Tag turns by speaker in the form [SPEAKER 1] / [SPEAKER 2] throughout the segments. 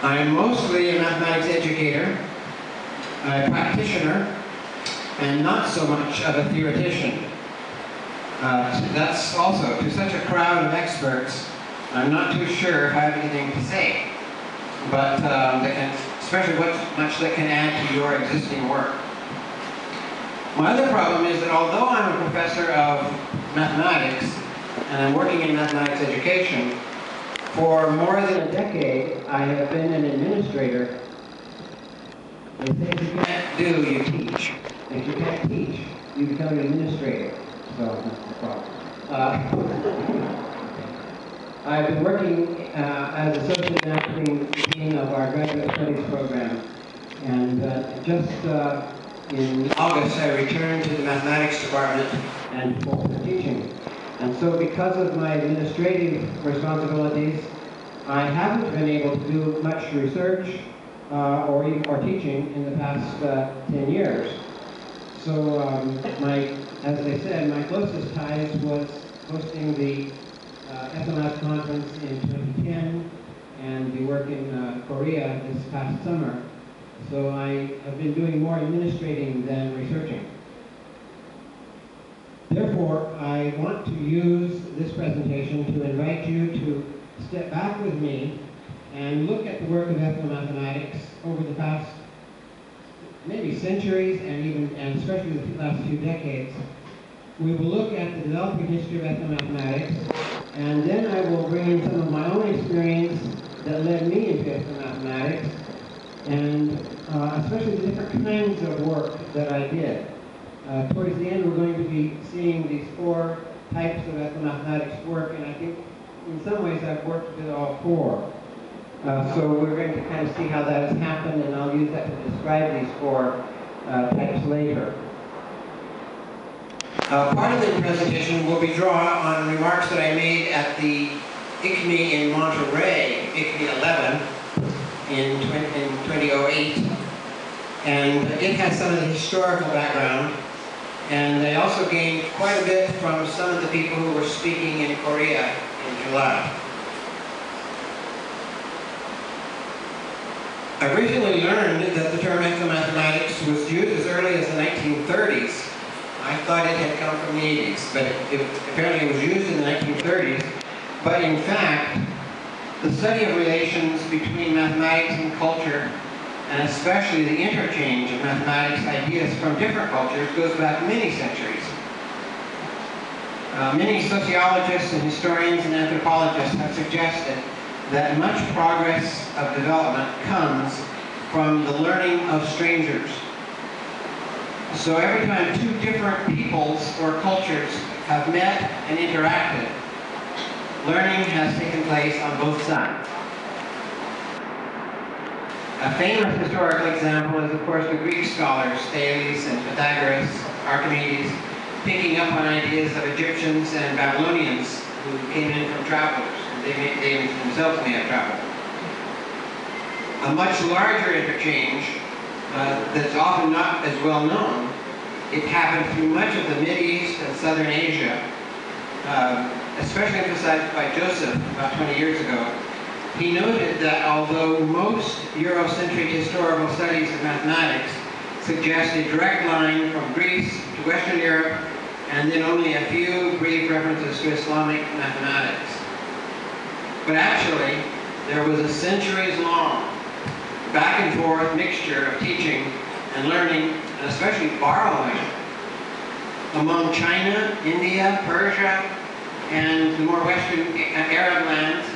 [SPEAKER 1] I'm mostly a mathematics educator, a practitioner, and not so much of a theoretician. That's also, to such a crowd of experts, I'm not too sure if I have anything to say, but especially what much that can add to your existing work. My other problem is that although I'm a professor of mathematics, and I'm working in mathematics education, for more than a decade I have been an administrator. They say if you can't do, you teach. If you can't teach, you become an administrator. So that's the problem. I've been working as Associate Acting Dean of our Graduate Studies program. And just in August, I returned to the Mathematics Department and for teaching. And so because of my administrative responsibilities, I haven't been able to do much research or teaching in the past 10 years. So as I said, my closest ties was hosting the Ethnomathematics conference in 2010 and the work in Korea this past summer. So I have been doing more administrating than researching. Therefore, I want to use this presentation to invite you to step back with me and look at the work of ethnomathematics over the past maybe centuries and especially the last few decades. We will look at the developing history of ethnomathematics, and then I will bring in some of my own experience that led me into ethnomathematics, and especially the different kinds of work that I did. Towards the end, we're going to be seeing these 4 types of ethnomathematics work, and I think in some ways I've worked with all 4. So we're going to kind of see how that has happened, and I'll use that to describe these 4 types later. Part of the presentation will be drawn on remarks that I made at the ICME in Monterey, ICME 11, in 2008. And it has some of the historical background. And I also gained quite a bit from some of the people who were speaking in Korea in July. I recently learned that the term ethnomathematics was used as early as the 1930s. I thought it had come from the 80s, but apparently it was used in the 1930s. But in fact, the study of relations between mathematics and culture, and especially the interchange of mathematics ideas from different cultures, goes back many centuries. Many sociologists and historians and anthropologists have suggested that much progress of development comes from the learning of strangers. So every time 2 different peoples or cultures have met and interacted, learning has taken place on both sides. A famous historical example is, of course, the Greek scholars, Thales and Pythagoras, Archimedes, picking up on ideas of Egyptians and Babylonians who came in from travelers. They themselves may have traveled. A much larger interchange that's often not as well known. It happened through much of the Mideast and Southern Asia, especially emphasized by Joseph about 20 years ago. He noted that although most Eurocentric historical studies of mathematics suggest a direct line from Greece to Western Europe, and then only a few brief references to Islamic mathematics. But actually, there was a centuries-long back and forth mixture of teaching and learning, and especially borrowing, among China, India, Persia, and the more Western Arab lands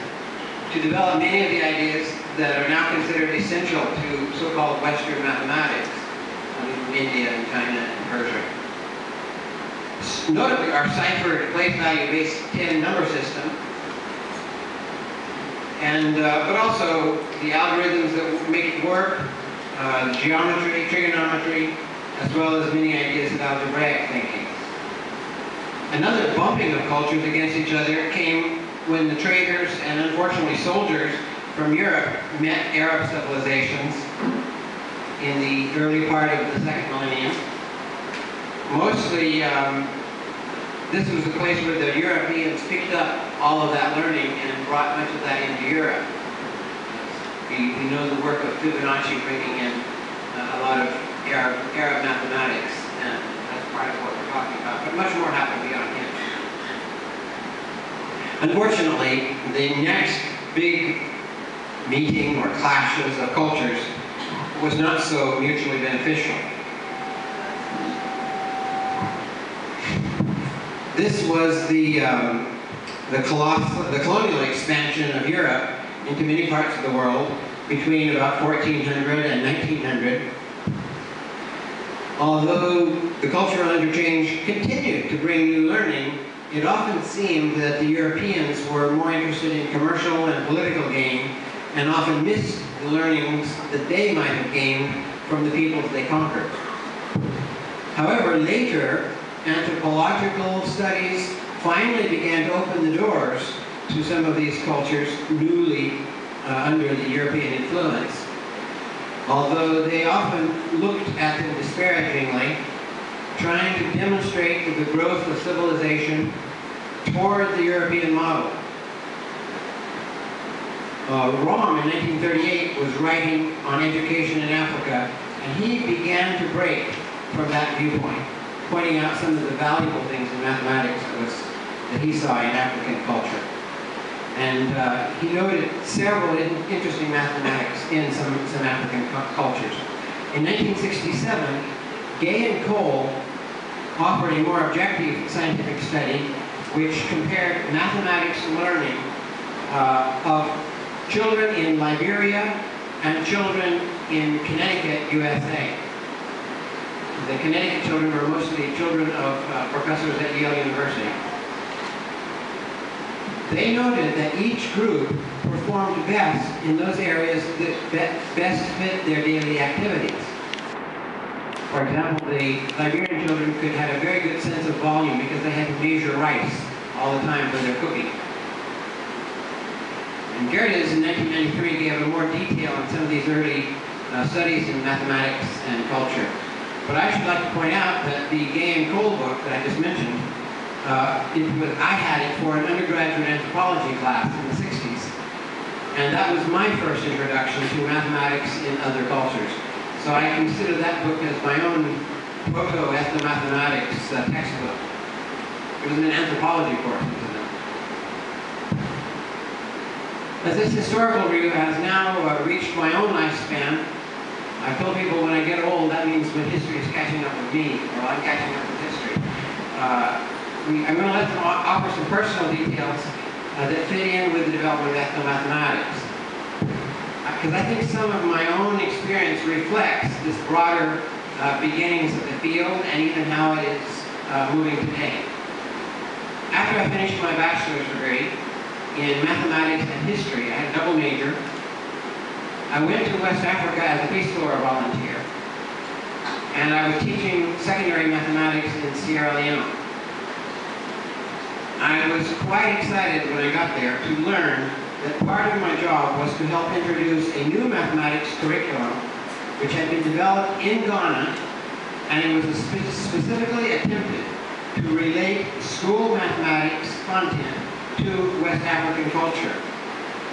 [SPEAKER 1] to develop many of the ideas that are now considered essential to so-called Western mathematics in India and China and Persia. Notably, our ciphered place value-based 10 number system, and but also the algorithms that make it work, geometry, trigonometry, as well as many ideas of algebraic thinking. Another bumping of cultures against each other came when the traders and unfortunately soldiers from Europe met Arab civilizations in the early part of the 2nd millennium. Mostly, this was a place where the Europeans picked up all of that learning and brought much of that into Europe. We know the work of Fibonacci bringing in a lot of Arab mathematics, and that's part of what we're talking about. But much more happened beyond him. Unfortunately, the next big meeting or clashes of cultures was not so mutually beneficial. This was the colonial expansion of Europe into many parts of the world between about 1400 and 1900. Although the cultural interchange continued to bring new learning, it often seemed that the Europeans were more interested in commercial and political gain and often missed the learnings that they might have gained from the peoples they conquered. However, later, anthropological studies finally began to open the doors to some of these cultures newly under the European influence, although they often looked at them disparagingly, trying to demonstrate the growth of civilization toward the European model. Rom in 1938 was writing on education in Africa, and he began to break from that viewpoint, pointing out some of the valuable things in mathematics that he saw in African culture. And he noted several interesting mathematics in some African cultures. In 1967, Gay and Cole offered a more objective scientific study which compared mathematics learning of children in Liberia and children in Connecticut, USA. The Connecticut children were mostly children of professors at Yale University. They noted that each group performed best in those areas that best fit their daily activities. For example, the Liberian children could have a very good sense of volume because they had to measure rice all the time for their cooking. And Gerdes in 1993 gave a more detail on some of these early studies in mathematics and culture. But I should like to point out that the Gay and Cole book that I just mentioned, I had it for an undergraduate anthropology class in the 60s. And that was my first introduction to mathematics in other cultures. So I consider that book as my own proto-ethnomathematics textbook. It was an anthropology course. As this historical review has now reached my own lifespan, I've told people when I get old, that means when history is catching up with me, or I'm catching up with history. I'm going to let them offer some personal details that fit in with the development of ethnomathematics. Because I think some of my own experience reflects this broader beginnings of the field and even how it is moving today. After I finished my bachelor's degree in mathematics and history, I had a double major. I went to West Africa as a Peace Corps volunteer, and I was teaching secondary mathematics in Sierra Leone. I was quite excited when I got there to learn that part of my job was to help introduce a new mathematics curriculum which had been developed in Ghana, and it was specifically attempted to relate school mathematics content to West African culture.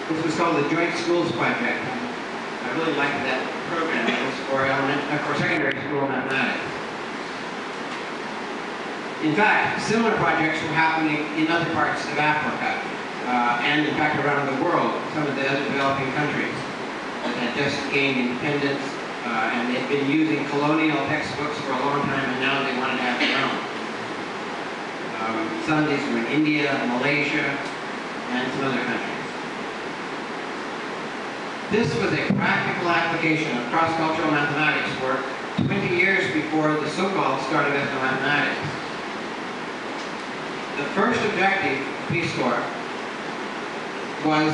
[SPEAKER 1] This was called the Joint Schools Project. I really liked that program. It was for secondary school mathematics. In fact, similar projects were happening in other parts of Africa, and in fact around the world, some of the other developing countries that had just gained independence, and they'd been using colonial textbooks for a long time, and now they wanted to have their own. Some of these were in India, Malaysia, and some other countries. This was a practical application of cross-cultural mathematics work 20 years before the so-called start of ethnomathematics. The first objective of Peace Corps was,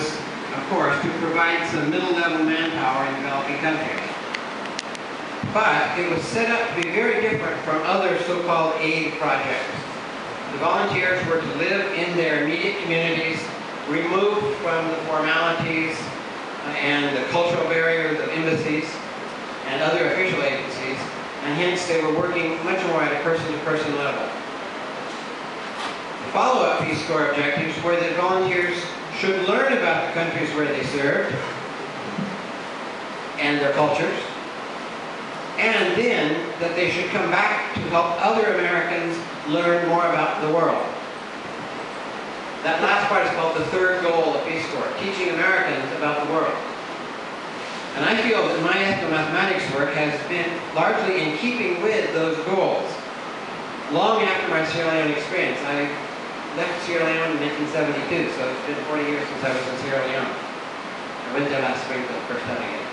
[SPEAKER 1] of course, to provide some middle-level manpower in developing countries. But it was set up to be very different from other so-called aid projects. The volunteers were to live in their immediate communities, removed from the formalities and the cultural barriers of embassies and other official agencies, and hence they were working much more at a person-to-person level. The follow-up Peace Corps objectives were that volunteers should learn about the countries where they served, and their cultures, and then that they should come back to help other Americans learn more about the world. That last part is called the third goal of Peace Corps, teaching Americans about the world. And I feel that my ethnomathematics work has been largely in keeping with those goals. Long after my Sierra Leone experience, I left Sierra Leone in 1972, so it's been 40 years since I was in Sierra Leone. I went there last spring for the first time again.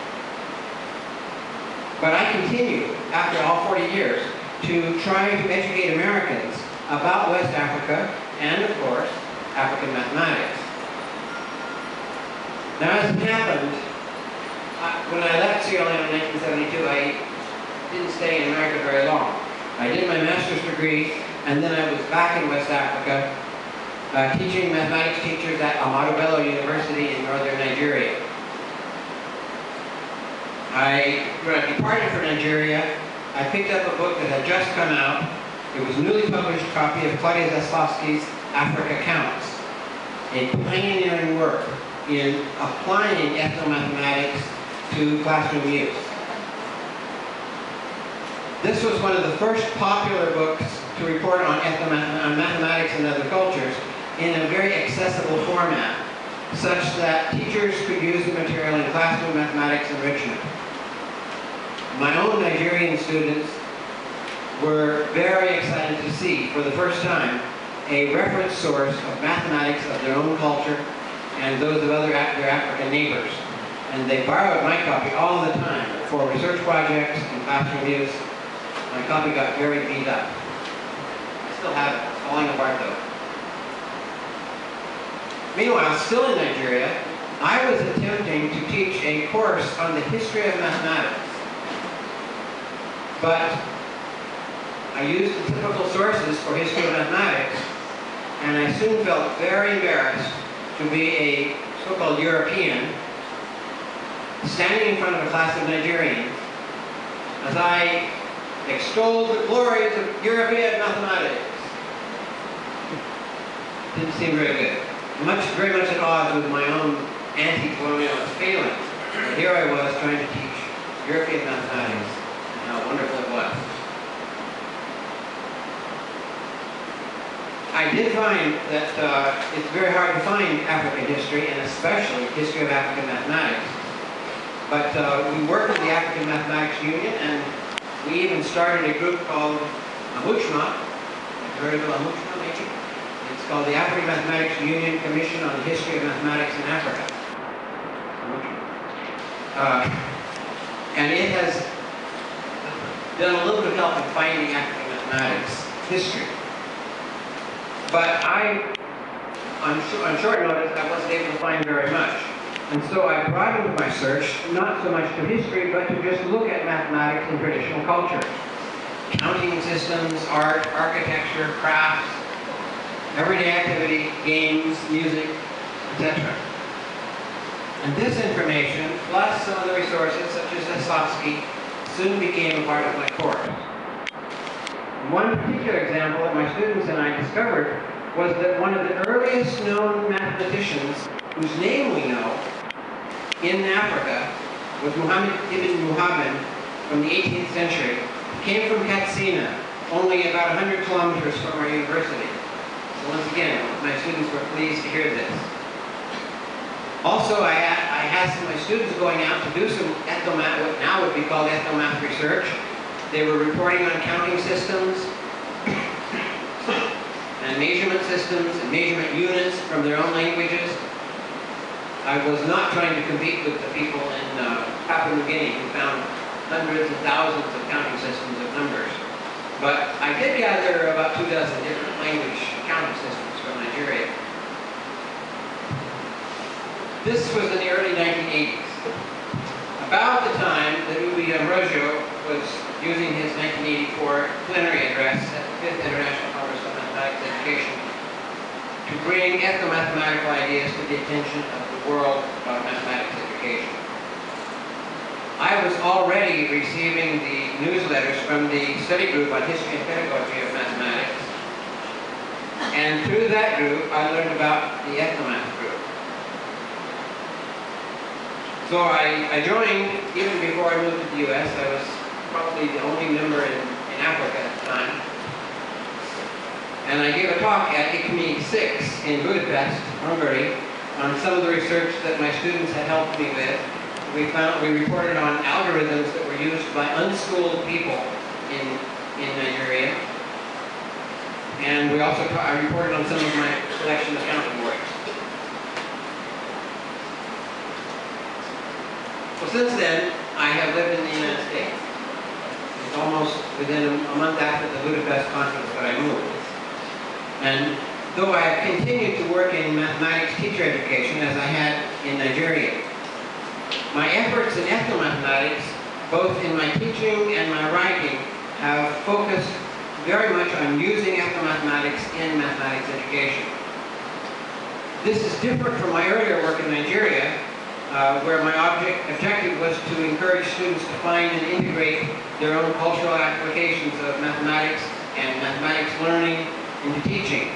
[SPEAKER 1] But I continue, after all 40 years, to try to educate Americans about West Africa and, of course, African mathematics. Now, as it happened, when I left Sierra Leone in 1972, I didn't stay in America very long. I did my master's degree, and then I was back in West Africa, teaching mathematics teachers at Ahmadu Bello University in northern Nigeria. When I departed for Nigeria, I picked up a book that had just come out. It was a newly published copy of Claudia Zaslavsky's Africa Counts, a pioneering work in applying ethnomathematics to classroom use. This was one of the first popular books to report on mathematics and other cultures in a very accessible format, such that teachers could use the material in classroom mathematics enrichment. My own Nigerian students were very excited to see, for the first time, a reference source of mathematics of their own culture and those of their African neighbors. And they borrowed my copy all the time for research projects and classroom use. My copy got very beat up. I still have it. It's falling apart though. Meanwhile, still in Nigeria, I was attempting to teach a course on the history of mathematics. But I used the typical sources for history of mathematics, and I soon felt very embarrassed to be a so-called European standing in front of a class of Nigerians as I extolled the glories of European mathematics. Didn't seem very good. Very much at odds with my own anti-colonialist feelings. But here I was trying to teach European mathematics, and how wonderful it was. I did find that it's very hard to find African history, and especially history of African mathematics. But we worked with the African Mathematics Union, and we even started a group called AMUCHMA. Have you heard of AMUCHMA, maybe? It's called the African Mathematics Union Commission on the History of Mathematics in Africa. And it has done a little bit of help in finding African mathematics history. But on short notice, I wasn't able to find very much. And so I broadened my search, not so much to history, but to just look at mathematics in traditional culture. Counting systems, art, architecture, crafts, everyday activity, games, music, etc. And this information, plus some of the resources, such as Zaslavsky, soon became a part of my course. One particular example that my students and I discovered was that one of the earliest known mathematicians, whose name we know, in Africa, was Muhammad ibn Muhammad from the 18th century. He came from Katsina, only about 100 kilometers from our university. So once again, my students were pleased to hear this. Also, I had some of my students going out to do some ethnomath, what now would be called ethnomath research. They were reporting on counting systems and measurement systems and measurement units from their own languages. I was not trying to compete with the people in Papua New Guinea who found hundreds and thousands of counting systems of numbers. But I did gather about 2 dozen different language counting systems from Nigeria. This was in the early 1980s. About the time that Ubi Ambrosio was using his 1984 plenary address at the 5th International Congress on Mathematics Education to bring ethnomathematical ideas to the attention of the world about mathematics education. I was already receiving the newsletters from the study group on history and pedagogy of mathematics. And through that group, I learned about the Ethnomath group. So I joined, even before I moved to the US, I was probably the only member in Africa at the time. And I gave a talk at ICME 6 in Budapest, Hungary, on some of the research that my students had helped me with. We reported on algorithms that were used by unschooled people in Nigeria. And we also I reported on some of my collection of counting works. Well, since then, I have lived in the United States. It's almost within a month after the Budapest conference that I moved. And though I have continued to work in mathematics teacher education as I had in Nigeria, my efforts in ethnomathematics, both in my teaching and my writing, have focused very much on using ethnomathematics in mathematics education. This is different from my earlier work in Nigeria, where my objective was to encourage students to find and integrate their own cultural applications of mathematics and mathematics learning into teaching.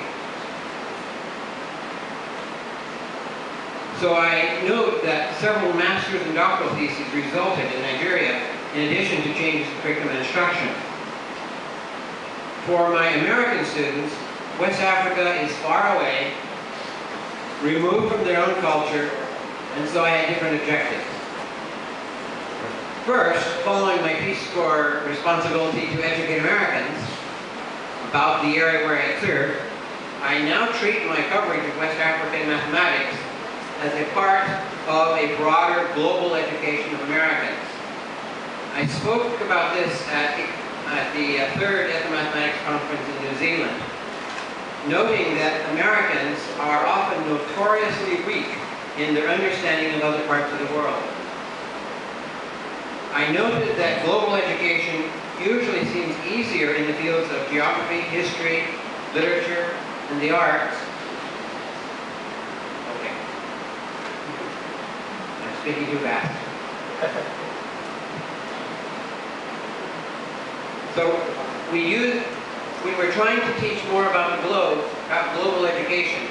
[SPEAKER 1] So I note that several master's and doctoral theses resulted in Nigeria, in addition to changes in curriculum and instruction. For my American students, West Africa is far away, removed from their own culture, and so I had different objectives. First, following my Peace Corps responsibility to educate Americans about the area where I served, I now treat my coverage of West African mathematics as a part of a broader global education of Americans. I spoke about this at the third Ethnomathematics conference in New Zealand, noting that Americans are often notoriously weak in their understanding of other parts of the world. I noted that global education usually seems easier in the fields of geography, history, literature, and the arts. Okay. I'm speaking too fast. So we were trying to teach more about the globe, about global education.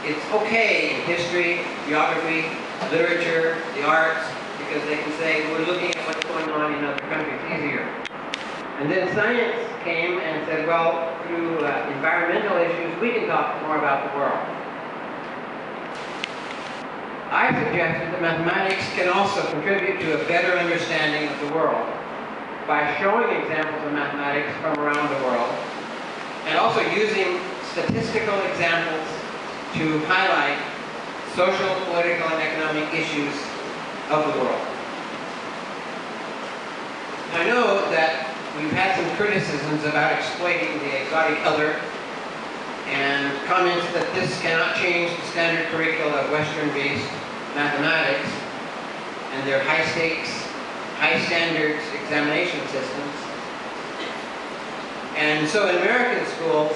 [SPEAKER 1] It's okay in history, geography, literature, the arts, because they can say, we're looking at what's going on in other countries easier. And then science came and said, well, through environmental issues, we can talk more about the world. I suggested that mathematics can also contribute to a better understanding of the world by showing examples of mathematics from around the world, and also using statistical examples to highlight social, political, and economic issues of the world. I know that we've had some criticisms about exploiting the exotic other, and comments that this cannot change the standard curricula of Western-based mathematics and their high-stakes, high-standards examination systems. And so in American schools,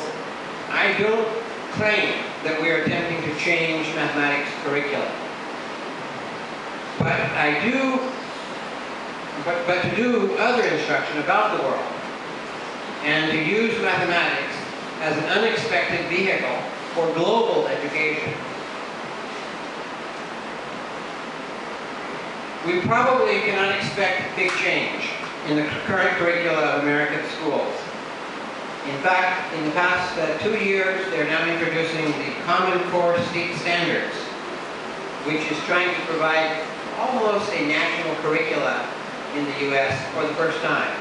[SPEAKER 1] I don't claim that we are attempting to change mathematics curricula. But to do other instruction about the world and to use mathematics as an unexpected vehicle for global education. We probably cannot expect big change in the current curricula of American schools. In fact, in the past 2 years, they're now introducing the Common Core State Standards, which is trying to provide almost a national curricula in the U.S. for the first time.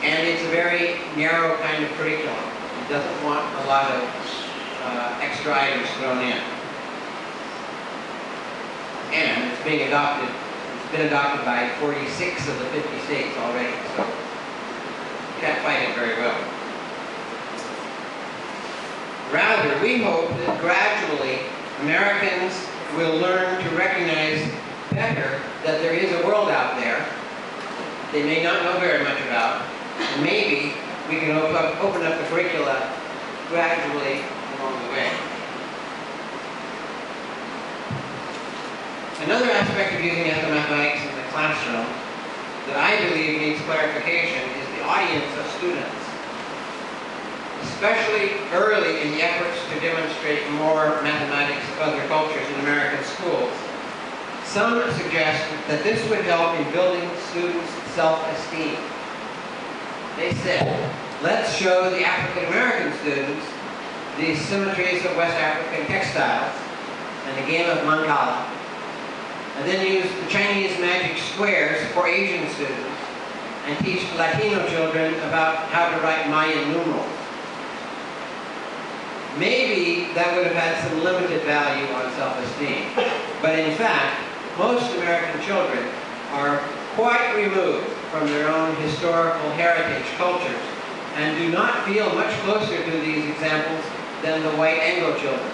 [SPEAKER 1] And it's a very narrow kind of curriculum. It doesn't want a lot of extra items thrown in. And it's being adopted, it's been adopted by 46 of the 50 states already, so you can't fight it very well. Rather, we hope that gradually Americans will learn to recognize better that there is a world out there they may not know very much about, and maybe we can open up the curricula gradually along the way. Another aspect of using ethnomathematics in the classroom that I believe needs clarification is the audience of students. especially early in the efforts to demonstrate more mathematics of other cultures in American schools. Some suggest that this would help in building students' self-esteem. They said, let's show the African American students the symmetries of West African textiles and the game of Mancala, and then use the Chinese magic squares for Asian students and teach Latino children about how to write Mayan numerals. Maybe that would have had some limited value on self-esteem, but in fact, most American children are quite removed from their own historical heritage cultures and do not feel much closer to these examples than the white Anglo children.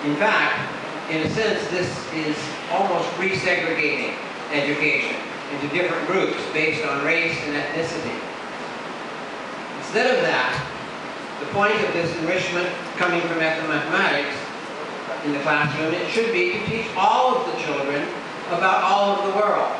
[SPEAKER 1] In fact, in a sense, this is almost resegregating education into different groups based on race and ethnicity. Instead of that, the point of this enrichment coming from ethnomathematics in the classroom, it should be to teach all of the children about all of the world.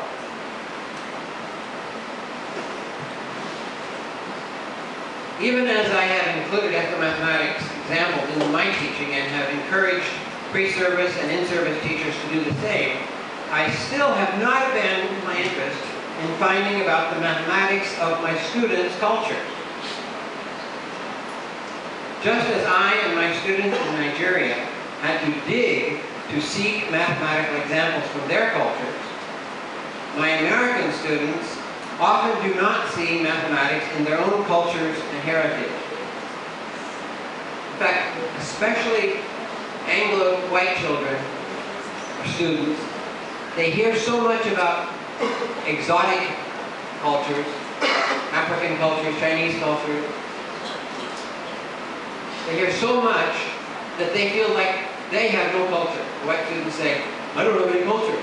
[SPEAKER 1] Even as I have included ethnomathematics examples in my teaching and have encouraged pre-service and in-service teachers to do the same, I still have not abandoned my interest in finding about the mathematics of my students' culture. Just as I and my students in Nigeria had to dig to seek mathematical examples from their cultures, my American students often do not see mathematics in their own cultures and heritage. In fact, especially Anglo-white children or students, they hear so much about exotic cultures, African cultures, Chinese cultures. They hear so much that they feel like they have no culture. White students say, I don't have any culture.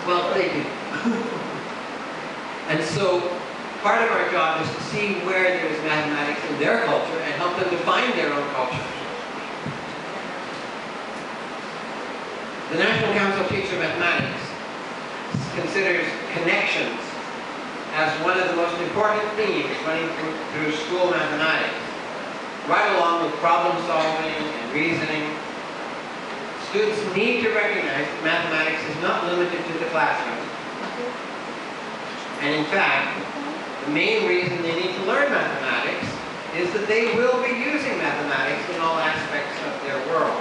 [SPEAKER 1] Well, they do. And so part of our job is to see where there is mathematics in their culture and help them define their own culture. The National Council of Teachers of Mathematics considers connections as one of the most important themes running through school mathematics, right along with problem solving and reasoning. Students need to recognize that mathematics is not limited to the classroom. And in fact, the main reason they need to learn mathematics is that they will be using mathematics in all aspects of their world.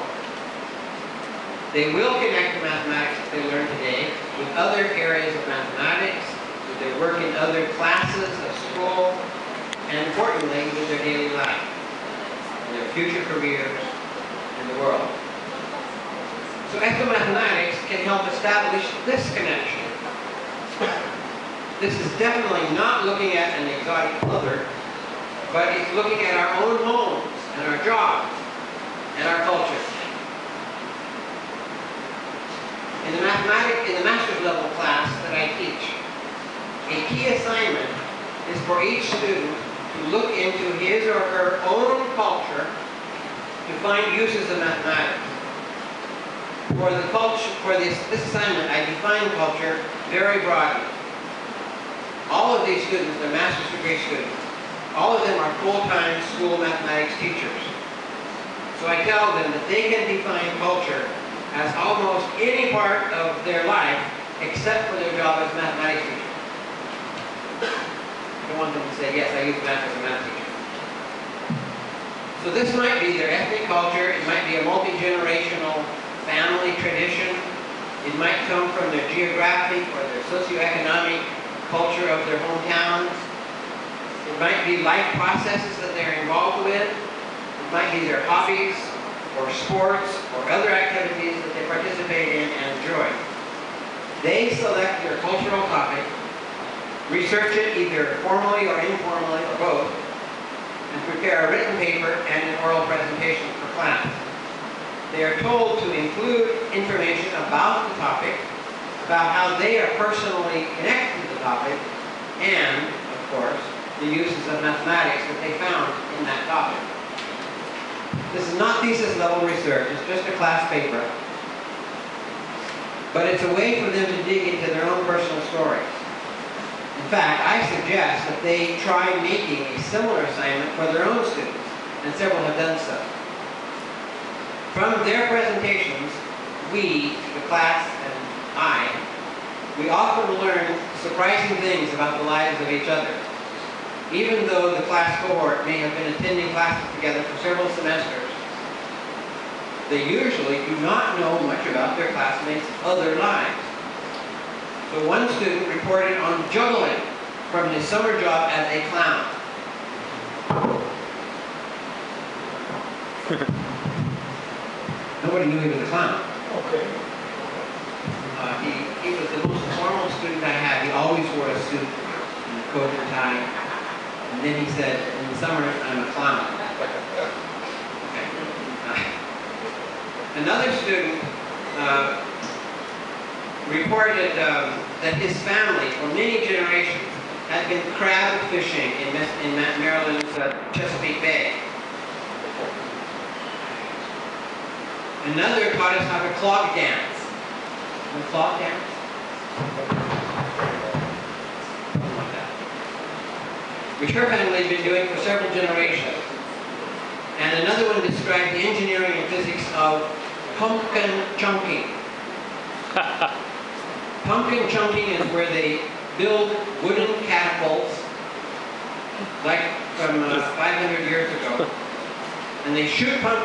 [SPEAKER 1] They will connect the mathematics that they learn today with other areas of mathematics, with their work in other classes of school, and importantly, with their daily life, and their future careers in the world. So ethnomathematics can help establish this connection. This is definitely not looking at an exotic other, but it's looking at our own homes and our jobs and our culture. In the master's level class that I teach, a key assignment is for each student to look into his or her own culture to find uses of mathematics. For this assignment, I define culture very broadly. All of these students, they're master's degree students, all of them are full-time school mathematics teachers. So I tell them that they can define culture as almost any part of their life except for their job as a mathematics teacher. I don't want them to say, yes, I use math as a math teacher. So this might be their ethnic culture, it might be a multi-generational family tradition, it might come from their geographic or their socioeconomic culture of their hometowns, it might be life processes that they're involved with, it might be their hobbies or sports or other activities that they participate in and enjoy. They select their cultural topic, research it either formally or informally or both, and prepare a written paper and an oral presentation for class. They are told to include information about the topic, about how they are personally connected to the topic, and, of course, the uses of mathematics that they found in that topic. This is not thesis level research, it's just a class paper. But it's a way for them to dig into their own personal stories and In fact, I suggest that they try making a similar assignment for their own students, and several have done so. From their presentations, we, the class and we often learn surprising things about the lives of each other. Even though the class cohort may have been attending classes together for several semesters, they usually do not know much about their classmates' other lives. So one student reported on juggling from his summer job as a clown. Nobody knew he was a clown.
[SPEAKER 2] Okay.
[SPEAKER 1] He was the most formal student I had. He always wore a suit and a coat and tie. And then he said, in the summer, I'm a clown. Okay. Another student reported that his family, for many generations, had been crab fishing in Maryland's Chesapeake Bay. Another taught us how to clog dance. The clog dance? Something like that. Which her family had been doing for several generations. And another one described the engineering and physics of pumpkin chunking. Pumpkin chunking is where they build wooden catapults, like from 500 years ago, and they shoot pumpkins